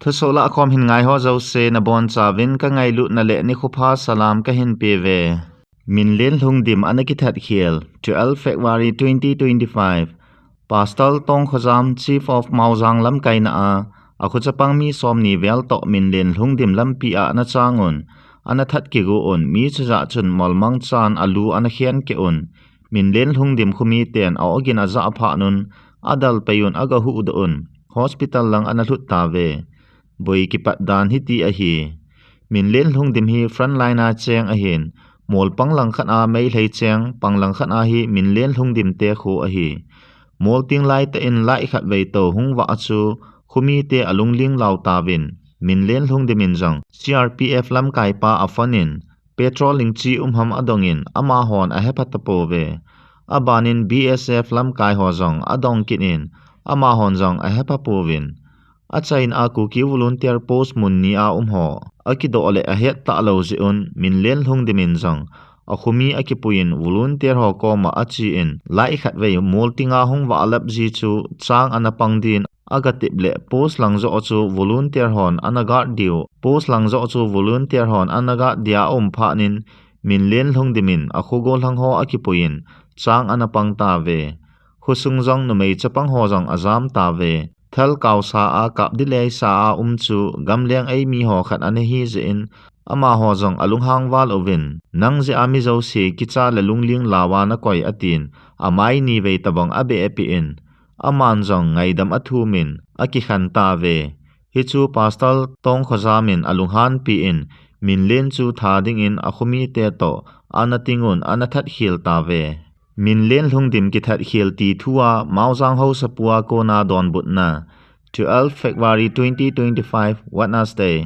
THUSOH LAHKHOM hin ngai ho zo se na bon chawin ka ngai lut na le ni khupha salam ka hin pe ve min len hlung dim anaki that khiel 12 February 2025 Pastor Tong Khojam Chief of Mauzang lam kaina a khu chapang mi som ni vel to min len hlung dim lam pi a na changun ana that ki go on mi chuja chun molmang chan alu ana khian ke on min len hlung dim khumi ten a ogin a za pha nun adal payun aga hu ud on hospital lang ana hlut ta ve boi ki pat dan hi ti a hi min len hlung dim hi frontline a cheng a hin mol panglang khan a mei hlei cheng panglang khan a hi min len hlung dim te khu a hi mol ting lai te in lai khat vei to hung wa chu khumi te alung ling lau ta win min len hlung dim in jang CRPF lam kai pa afanin patrolling chi ham adongin ama hon a hepat po ve abanin BSF lam kai ho jong adong kinin ama hon jong a hepa po win achain a ku ki volunteer post mun ni a ho akido ole a het ta lo ji un min len hlung dimin jang a khumi akipuin volunteer ho ko ma achi in lai khat ve moltinga hung wa alap ji chu chang ana pangdin aga tiple post lang zo chu volunteer hon anaga diu post lang zo chu volunteer hon anaga dia pha nin min len hlung dimin a khugol hang ho akipuin chang ana pang ta ve khusung jong no mei chapang ho jong azam ta ve thal kaw sa a kap dilei sa a chu gamleng ei mi ho khat ane hi je in ama ho jong alung hang wal ovin nang je ami zo se kicha la lungling lawa na koi atin amai ni ve tabang abe epi in aman jong ngaidam athu min aki khan ta ve hi chu pastor Tong Khojamin alung han pi in min len chu tha ding in akhumi te to anatingun anathat hil ta ve min len hlung dim ki that hiel ti thua mauzang ho sapua ko na don but na 12 February 2025 Wednesday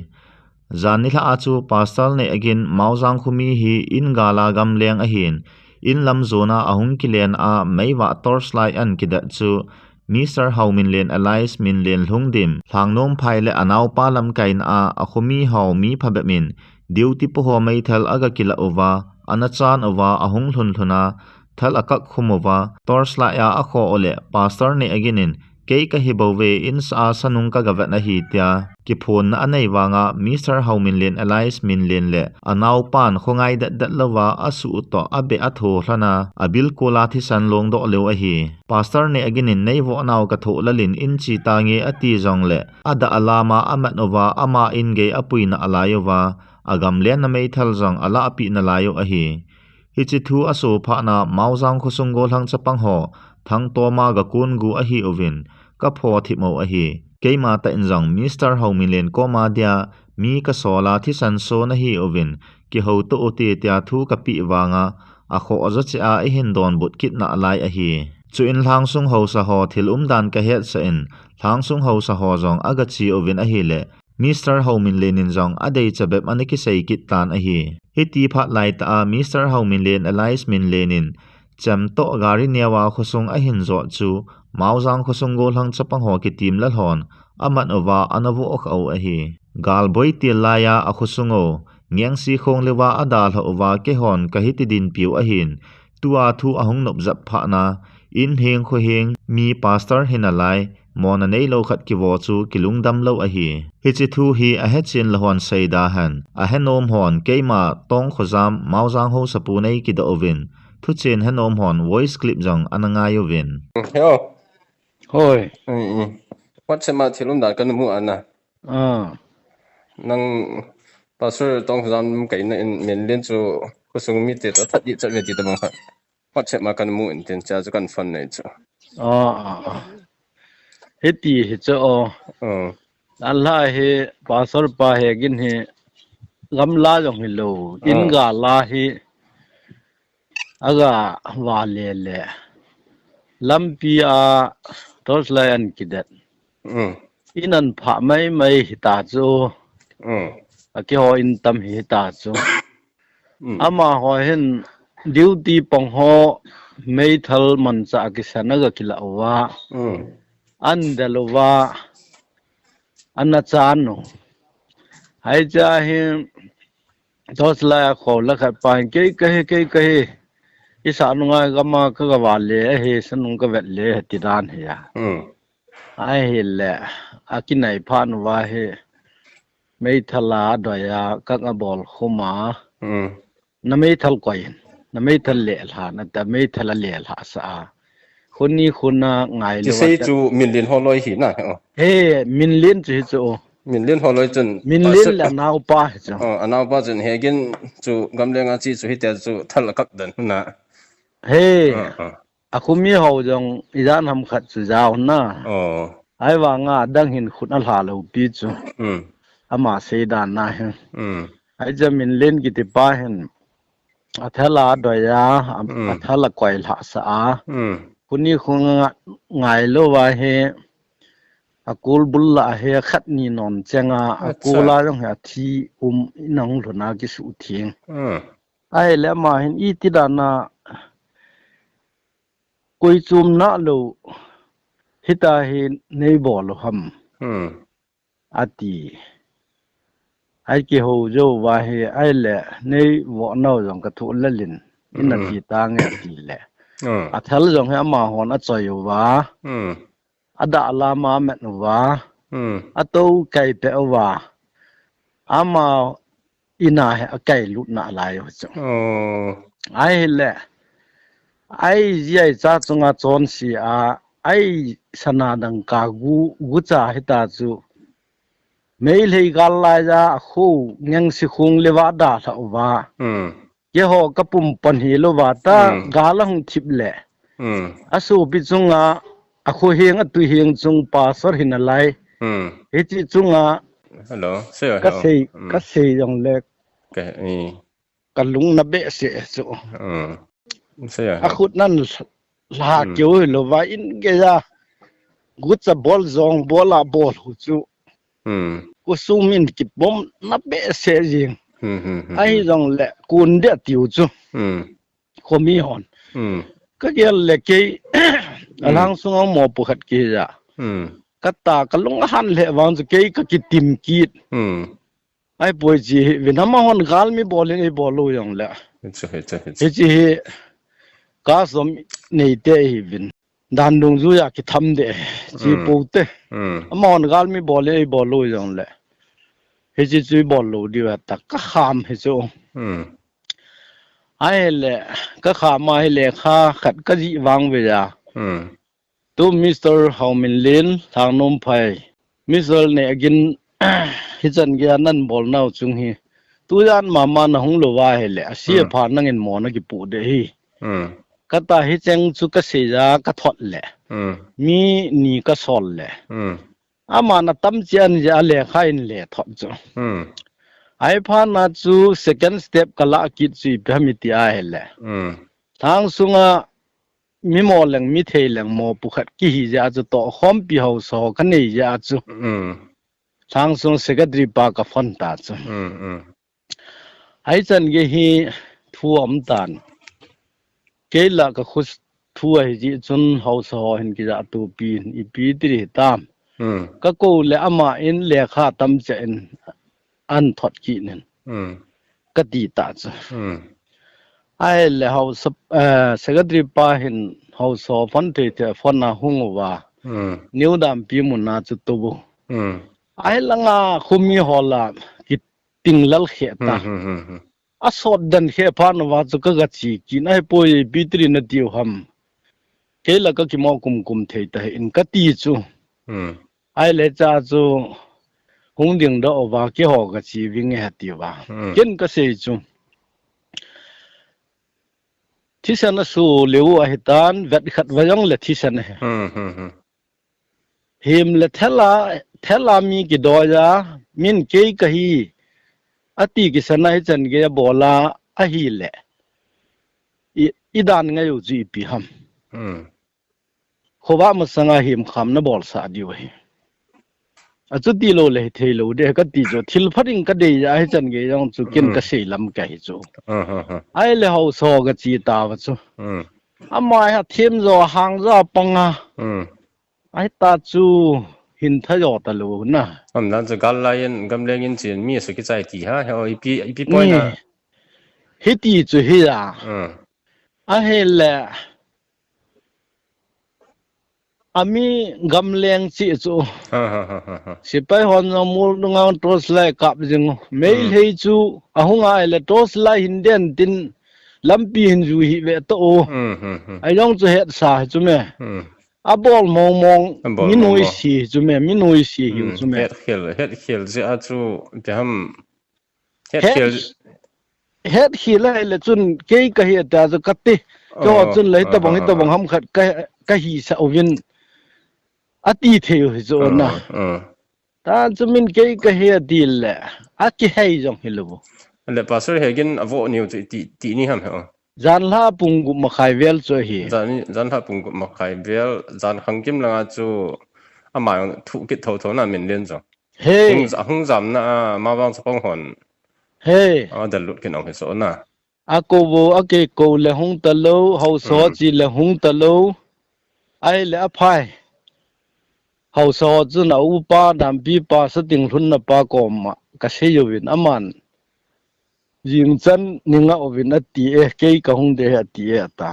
zanila achu pastor ne again mauzang khumi hi in gala gam leng a hin in lam zona ahung kilen a meiwa torchlight an kidat chu Mr. Haumin len allies min len hlung dim thangnom phaile anaw palam kain a akhumi haw mi phabemin duty po ho mai thal aga kila ova anachan ova ahung hlun thuna thal akak khumova torsla ya akho ole pastor ne aginin ke ka hibove in sa sanung ka gavat na hi tia ki phone na anei wanga Mr. Haumin len allies min len le anaw pan khongai dat lawa asu to abe atho hlana abil kola thi san long do leu a hi pastor ne aginin nei wo naw ka tho lalin in chi ta nge ati jong le ada alama amatnova ama in ge apuina alayova agam len na mei thal jong ala api na layo a hi Hichi thu aso pha na mauzang khusungol hang chapang ho thang toma ga kun gu a hi uvin ka pho thimo a hi keima ta injang Mr. Haumilen ko ma dia mi ka sola thi san so na hi uvin ki ho to ote tia thu ka pi wanga a kho aza cha a hin don but kit na lai a hi chu in hlang sung ho sa ho thil dan ka het sa in hlang sung ho sa ho jong aga chi uvin a hi le Mr. Haumin lenin jong adei chabep aniki sei kit tan a hi hiti phat lai ta Mr. Haumin len allies min lenin cham to gari newa khosung a hin zo chu mauzang khosung gol hang chapang ho ki tim la hon aman ova anavu ok au a hi gal boi ti laya a khosungo ngiang si khong lewa adal ho wa ke hon ka hiti din piu a hin tua thu ahung nop zap pha na in heng kho heng mi pastor hinalai mona nei lo khat ki wo chu kilung dam lo a hi hichi thu hi a hechin lahon seida han a henom hon keima Tong Khojam mauzang ho sapu nei ki da ovin thu chen henom hon voice clip jong ananga yovin Yo, Hoi, what se ma thilum dan kan mu ana nang pastor Tong Khojam kai na in men len chu kusung mi te ta thadi cha ve ti ta ma what se ma kan mu in ten cha chu kan fan nei chu heti hicho Allah he pasar pa he gin he gamla jong hilo inga la he aga wale le lampia toslayan kidat inan pha mai hita chu aki ho in tam hita chu ama ho hen duty pong ho mei thal man cha ki sanaga kila wa andalwa anachano hai cha hi tosla kho la kha pa ke isa nunga gama ka wale he sanung ka vet le ti dan he ya ai he le akinai phan wa he ไม่ทลาดอยกักบอลเข้ามานั่นไม่ทัลก่อยนั่นไม่ทัลเละหานั่นแต่ไม่ทัลเละหาสะคนนี้คนน่ะไงเลยว่าจะมิลลินฮอลลอยหินนะเฮ้มิลลินจะจูมิลลินฮอลลอยจนมิลลินแล้วนาวป้าจูนาวป้าจนเฮกินจูกำลังอาจีจูฮิตเตจูทัลกักดันนะเฮ้อาคุมีเขาจงอีจานทำขัดสุดาวน่ะไอ้ว่างาดังหินขุดอัลฮาลูปีจูอามาเสดานนะเฮไอ้จะมิลลินกิติป้าเห็นอัธลาดอยอัธลก่อยหาสะคนนี้คงไงเลยว่าเฮอากูลบุลละเฮขัดนี่นอนเจงอากูลาต้องหาที่นังหลุนากิสุทิงไอ้แล้วมาเห็นอีติดานากุยจุมนาลูฮิตาเฮในบ่อลหำอาตีไอ้กี่หูโจว่าเฮไอ้แหละในบ่อนาจงกระทุนละลินอินาทีตางเงตีแหละอาเทลจงให้อามาหอนอาจอยว่าอาดาลามาเม็ดว่าอาตูไก่เปอว่าอามาอินาให้ไก่ลุดนาลายจังไอ้แหละไอ้ยัยจ้าจงอาจอนสีไอ้สนาดังกากูจ่าให้ตาจูไม่เลยกาลายจ้าคู่ยังสิคงเลวาดาละว่าเยหอกระปุ่มปันหิโลวาตากาลังทิบแหละอาสูปิจุงอาคูเฮงอตุเฮงจุงปาสรหินอะไรเฮจิจุงฮัลโหลเสียก็เสียอย่างเล็กกันลุงนับเบะเสียจูเสียอาคุดนั่นลาเกี่ยวโลวาอินเกียกูจะบอลซองบอลบอลหูจูกูซูมินกิบอมนับเบะเสียจริงไอ้จังแหละกูเดียติวจูขมีหอนก็เกี่ยวเล็กกี่หลังส่งหมอปุขัดกี่จ้ะก็ตากลงหันเละวางจะกี่ก็กิติมกีดไอ้ป่วยจีวินามาหอนกาลมีบอลเลยบอลลูอย่างแหละเฮจีกาสมในเตะวินดันดงจูอยากทำเดจีปูเตะมาหอนกาลมีบอลเลยบอลลูอย่างแหละเฮจิจูบอลลูดีว่าตะก็ขามเฮจูไอ้แหละก็ขามาให้แหละข้าขัดก็จีวางเวลาตัวมิสเตอร์ฮาวมินลินทางนมไพมิสเตอร์เนี่ยกินฮิจันเกียนั่นบอลน่าจุงฮีตัวยันมานะหงโลวาให้แหละเสียผ่านนั่งเงินหมอนักกิปูเดฮีก็ตาฮิจังสุกเสียก็ทอดแหละมีนี่ก็สอนแหละอามานะตั้มเจียนจะเละข้าอินเละทอดจ้ะไอ้พานาจู second step ก็ละกิจสุยพิมิติอาเฮแหละทางสุงมีหมอแหลงมีเทแหลงหมอปุขัดกี่หิจะจะต่อข้อมปีเฮาสอกันนี่จะจูทางสุง secretary ปากกับฟันตาจูไอ้จันเกฮีทัวมตันเกล่าก็คุสทัวให้จีจนเฮาสอเห็นกิจตัวปีนอีปีตรีตามก็กูเลยอามาอินเลขาตั้มเจนอันทอดกีนั่นก็ดีตาจ้ะไอ้เลยเขาสกัดริบป้าเห็นเขาสอบฟันเตะฟันน่ะหงว่านิ้วดำปีมุนน่าจุดตัวไอ้ละงาคุมีหอลากิติงลัลเขตาอาสอดดันเขพานว่าจุกกะจีกินไอ้ป่วยปีตรีนดิวหำเกลักกิมอกุมเทตาอินก็ตีจูไอ้เลยจ้าจูคงดิ่งดอกว่าเกี่ยวกับชีวิตเงี้ยตีว่าเกินก็เสียจุที่ฉันสู้เลี้ยวไอ้ตานเวทขัดว่ายังเละที่ฉันเหรอเฮมเละเทลามีกี่ดอยามินเกยกะฮีอติกิฉันให้ฉันเกยบอลาอะฮีเละอีดานไงอยู่จีปีฮัมเขาว่ามันสังเฮมคำนั้นบอลสาดีวะอาจุดที่โลเลยเทโลเด็กก็ตีจูทิลพัดิงก็ดีไอ้จันเกยยังจูกินก็เสียลำไก่จูไอ้เลยเขาสอก็จีตาวจูอามาฮะทีมจะหางจะปังไอ้ตาจูหินทะยอตะลูนะนั่นจะกันไล่ยังกำลังยังจีนมีสุกิใจตีฮะเขาอีปีปอยนะฮิตีจูฮิอ่ะไอ้แหละ ami gamleng chi chu ha sipai hon mul ngang tos lai kap jing mail hei chu ahunga ele tos lai hinden tin lampi hin ju hi ve to o ai long chu het sa chu me abol mong mong minui si chu me minui si hi chu me het khel ze a chu jam het het hi lai le chun ke ka hi ta chu katti ko chun lai ta bong ham khat ka hi sa ovin ati theo hi chu na ta chu min ke ka hi dil le a ki hei jong hi lu le pastor hegin avo niu ti ni ham he zan la pung gu ma khai vel cho hi zan ha pung ma khai vel zan khangkim langa chu ama thu ki tho na min len zo he hung zam na ma wang chong hon he dal lut kin ong so na a ko bo a ke ko le hung ta lo hau so chi le hung ta lo ai le a phai hau so chu na u pa dam pi pa sa ting thun na pa ko ma ka se yo win aman jing chan ninga ovin ati e ke ka hung de ati e ta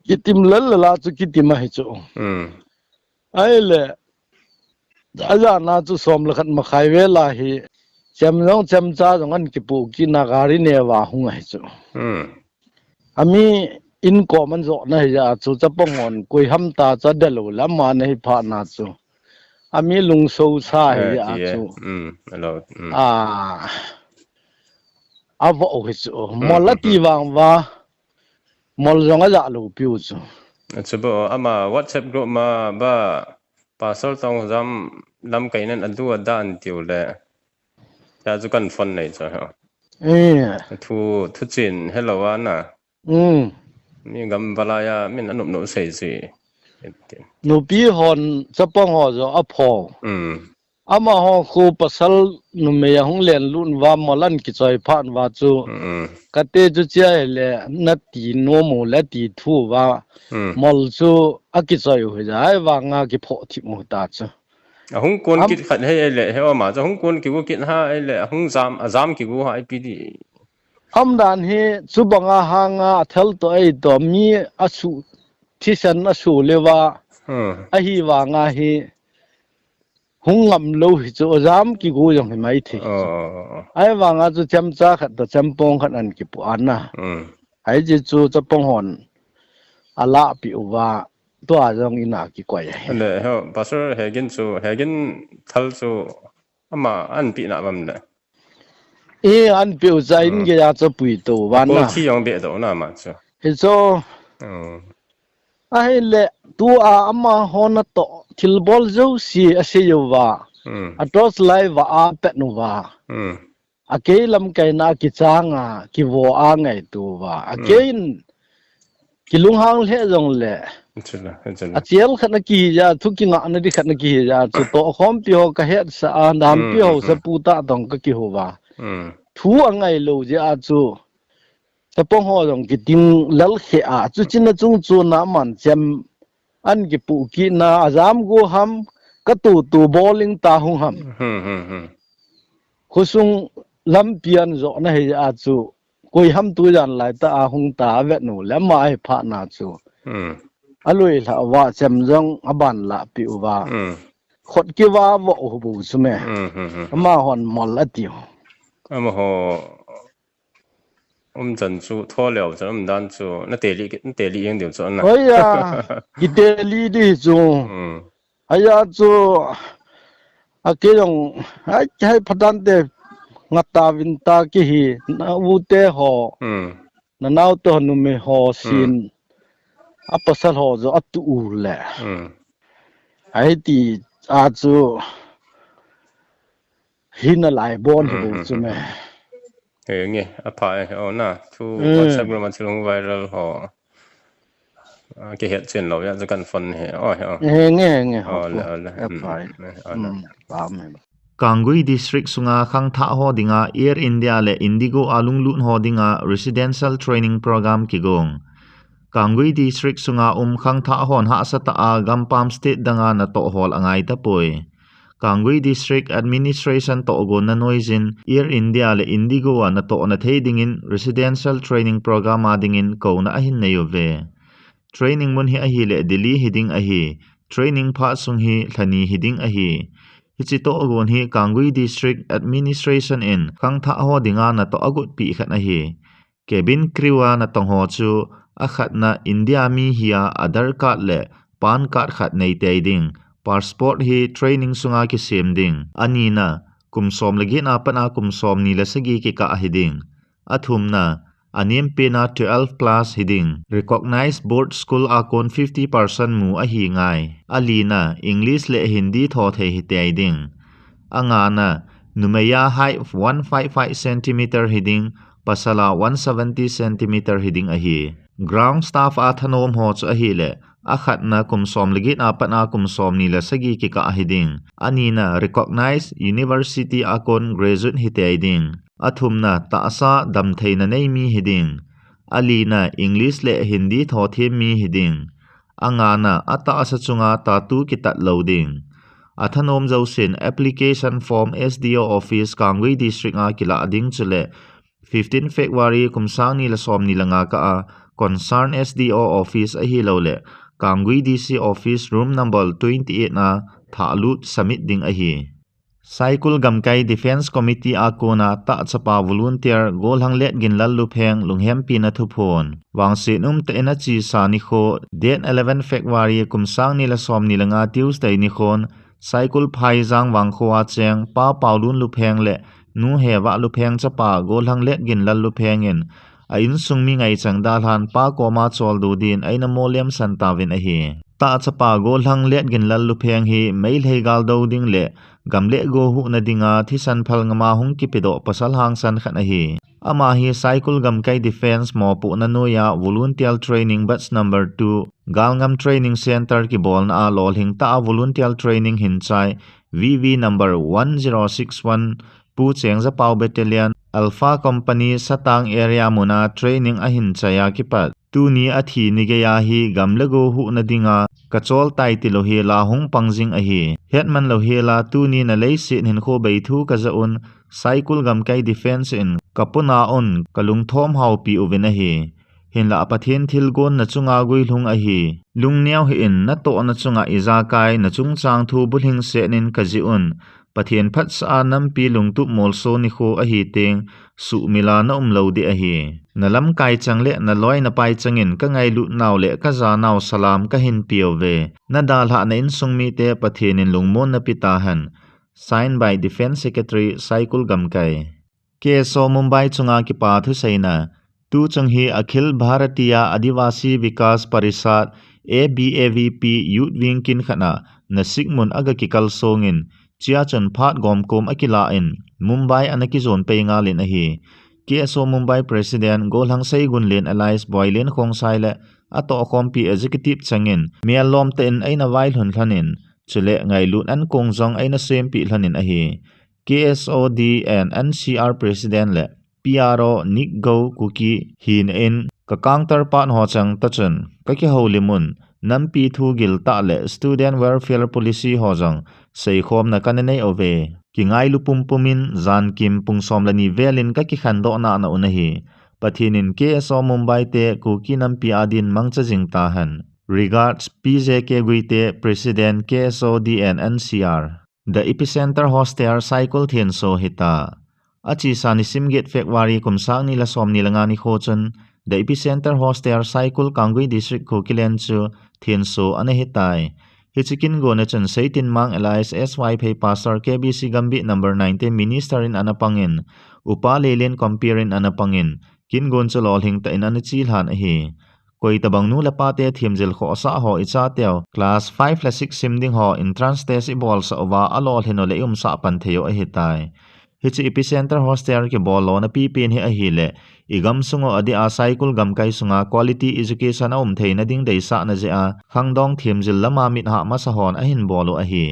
kitim lal la chu kitim hi chu ai le aja na chu som la khat ma khai ve la hi chem long chem cha jong an ki pu ki na gari ne wa hung ai chu ami in ko man zo na ya chu cha pongon koi ham ta cha de lo la ma nei pha na chu ami lung so sa ya chu avo hi chu molati wang wa mol jong a lu piu chu chubo ama WhatsApp group ma ba pasal tong jam lam kainan adu adan tiu le ya chu kan phone nei cha ha thu chin hello na ni gam balaya min anup no sei si no pi hon chapong ho zo a pho ama ho khu pasal nu me hong len lun wa molan ki choi phan wa chu kate chu chia le na ti no mo la ti thu wa mol chu a ki choi ho ja ai wa nga ki pho thi mo ta chu hung kon ki khat he le he ma cha hung kon ki gu kin ha le hung azam ki gu ha ipd am dan he chu banga ha nga thel to ai to mi asu thisan asu lewa a hi wa nga hi hung ngam lo hi chu azam ki gu yong hi mai thi ai wa nga chu cham cha khat to cham pong khat an ki pu an na ai ji chu cha pong hon ala pi wa to a jong ina ki kwai le he pastor hegin thal chu ama an pi na bam le an piu za in ge ya cho pui to wa na ko thi yong be do na ma chu he so ai le tu a ama hona to thil bol zo si ase yo wa atos lai wa a pe nu wa a ke lam kai na ki changa ki wo a ngai tu wa a ke in ki lung hang le jong le a chiel khana ki ja thu ki nga na di khana ki ja chu to khom pi ho ka het sa a nam pi ho sa pu ta dong ka ki ho wa thu angai lo je a chu ta pong ho dong ki ting lal khe a chu chin na chung chu na man chem an ki pu ki na azam go ham ka tu bowling ta hung ham khusung lam pian zo na he a chu koi ham tu jan lai ta a hung ta ve nu le ma ai pha na chu alui la wa chem jong aban la pi wa khot ki wa wo bu chu me ma hon mol ati ama ho jan chu tho leo chan dan chu na te li yeng deu chu na oi ya ki te li di chu aya chu a ke jong ai chai phadan te ngata vin ta ki hi na u te ho na nau to nu me ho sin a pasal ho zo atu u le ai ti a chu hin lai bon hu chu me he nge a pha ho na thu WhatsApp ro ma chulong viral ho ke het chen lo ya kan phone he nge ho la a phai ba me Kangui district sunga khang tha ho dinga Air India le Indigo alung lut ho dinga residential training program kigong Kangui district sunga khang tha hon ha sata a gampam state danga na to hol angai ta poi Kangui district administration to gon na noizin Air India le Indigo na to na thei dingin residential training program adingin ko na ahin na yove training mun hi a hi le Delhi hiding a hi training pha sung hi thani hiding a hi Hichi to agon hi Kangui District Administration in Kang tha ho dinga na to agut pi khat na hi cabin crew na tong ho chu a khat na India mi hiya Aadhaar card le pan card khat nei te ding passport hi training sunga ki sem ding ani na kumsom lagi na pana kumsom ni la sagi ki ka hiding athum na anim pe na 12 plus hiding recognized board school akon 50% mu a hi ngai ali na English le Hindi tho the hi te ding anga na numeya height 155 cm hiding pasala 170 cm hiding a hi ground staff a thanom ho chu a hi le a khat na kumsom lagi na pana kumsom ni la sagi ki ka hiding ani na recognized university akon graduate hi te ding athum na ta sa dam theina nei mi hiding ali na English le Hindi tho the mi hiding anga na ata asa chunga ta tu ki tat loading athanom jausin application form SDO office Kangui district a kila ding chule 15 February kumsang ni la som ni langa ka a concern SDO office a hi lo le Kangui DC office room number 28 na thalut submit ding a hi Cycle Gamkai Defense Committee akona ta chapa volunteer golhang let gin lal lupheng lunghem pina thupon wangse te na chi sa ni kho date 11 February kumsang ni la som ni langa Tuesday ni khon cycle phai jang wang khowa cheng pa paulun lupheng le nu hewa lupheng chapa golhang let gin lal lupheng in a in sungmi ngai changda han pa koma chol du din aina molem santawin a hi ta chapa golhang let gin lal lupheng hi mail hegal do ding le gamle go hu na dinga thi san phal ngama hung ki pedo pasal hang san khana hi ama hi cycle gamkai defense mo pu na noya volunteer training batch number 2 galngam training center ki bol na lol hing ta volunteer training hin chai VV number 1061 pu chengza pau battalion alpha company satang area muna training a hin chaya ki pat tu ni athi ni ge ya hi gamle go hu na dinga kachol tai ti lo hi la hung pangjing a hi hetman lo hi la tu ni na lei sin hin kho bei thu ka za un cycle gam kai defense in kapuna on kalung thom hau pi uvin a hi hin la pathin thil gon na chunga gui lung a hi lung niaw hi in na to na chunga iza kai na chung chang thu bulhing se nin ka ji un pathian phat sa nam pi lung tu mol so ni kho a hi teng su mila na lo di a hi nalam kai changle na loi na pai changin ka ngai lu naw le ka za naw salam ka hin pio ve na dal ha na in sungmi te pathian in lungmon na pita han signed by defense secretary cycle gamkai KSO Mumbai chunga ki pa thu saina tu chung hi akhil bharatiya adivasi vikas parishad ABAVP youth wing kin khana na sikmun aga ki kal songin chia chon phat gom kom akila in Mumbai anaki zone pe nga len a hi KSO Mumbai president golhang sei gun len alliance boylen khong sai le ato kompi executive changin mialom te in aina wail hun thanin chule ngai lut an kong jong aina sem pi thanin a hi KSOD and NCR president le PRO Nick Go Kuki hin in ka counter part ho chang ta chun ka ki holimun nam pi thu gil ta le student welfare policy ho jang sei khom na kanai ove ki ngai lu pumpumin zan kim pungsom lani velin ka ki khando na na unahi pathinin KSO Mumbai te Kuki nam pi adin mangcha jingta han regards PJK guite president KSOD and NCR the epicenter hostel cycle thien so hita achi sani simget February kumsang ni la som ni langa ni khochun the epicenter hostel cycle Kangui district Kokilen chu thien so ane hitai hichikin go na chun seitin mang allies SY pay pastor KBC Gambi number 19 minister in anapangin upa lelen compirin anapangin kin gon chu lol hing ta in an chil han a hi koi tabang nu la pa te thiamjel kho sa ho icha teo class 5 la 6 simding ho entrance test i bol sa wa alol hino le sa pan theo a hitai hichi epicenter hostel ke bolo na pi pin hi a hi le igam sungo adi a cycle gam kai sunga quality education a theina ding dei sa na je a khangdong thiamjil lama mit ha ma sa hon a hin bolo a hi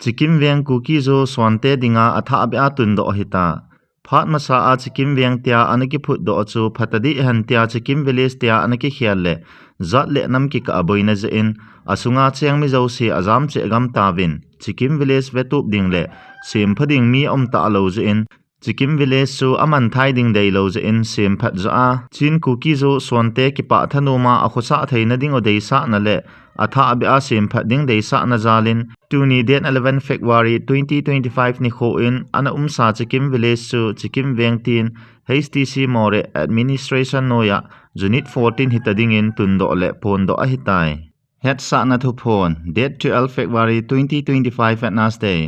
chikim veng Kuki zo swante dinga atha be atun do hita phat masa a chikim veng tia anaki phut do chu phatadi han tia chikim village tia anaki khial le zat le nam ki ka aboina je in asunga cheng mi zo si azam che gam tawin chikim village vetup ding le sem phading mi om ta lo je in chikim village su aman thai ding dei lo je in sim phat zo a chin cookie zo sonte ki pa thanuma a khosa theina ding o dei sa na le atha abi a sim phat ding dei sa na zalin tuni date 11 February 2025 ni kho in ana sa chikim village su chikim vengtin HTC more administration noya unit 14 hitading in tundo le pon do a hitai het sa na thu phone date 12 February 2025 at nasday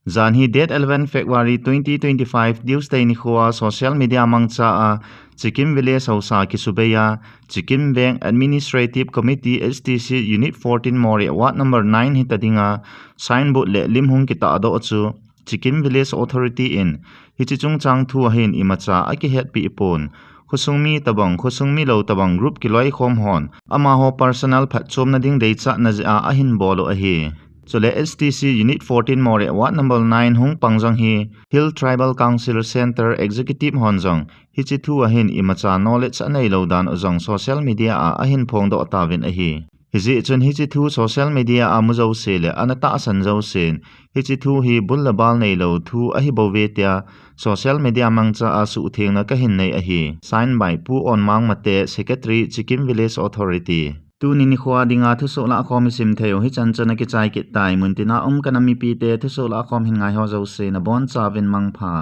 Zan hi date 11 February 2025 Tuesday ni khuwa social media mangcha a chikim village hausa ki subeya chikim bank administrative committee STC unit 14 more ward number 9 hitadinga signboard le limhung ki ta do chu chikim village authority in hichi chungchang thu hin imacha aki het pi ipon khusungmi tabang khusungmi lo tabang group ki loi khom hon ama ho personal phat chom na ding dei cha na a ahin bolo a hi Chole STC Unit 14 more Ward number 9 hung pangjang hi Hill Tribal Council Center Executive Honjong Hichi thu ahin imacha knowledge anei lodan ozong social media a ahin phong do tawin a hi Hichi chun hichi thu social media a muzo se le anata asan zo sen hichi thu hi bullabal nei lo thu a hi bovetia social media mangcha a su thengna ka hin nei a hi sign by pu on mang mate secretary Chikim Village Authority tu ni khwa dinga thuso la khom sim theo hi chanchana ki chai ki tai muntina kanami pi te thuso la khom hin ngai ho zo se na bon chawin mangpha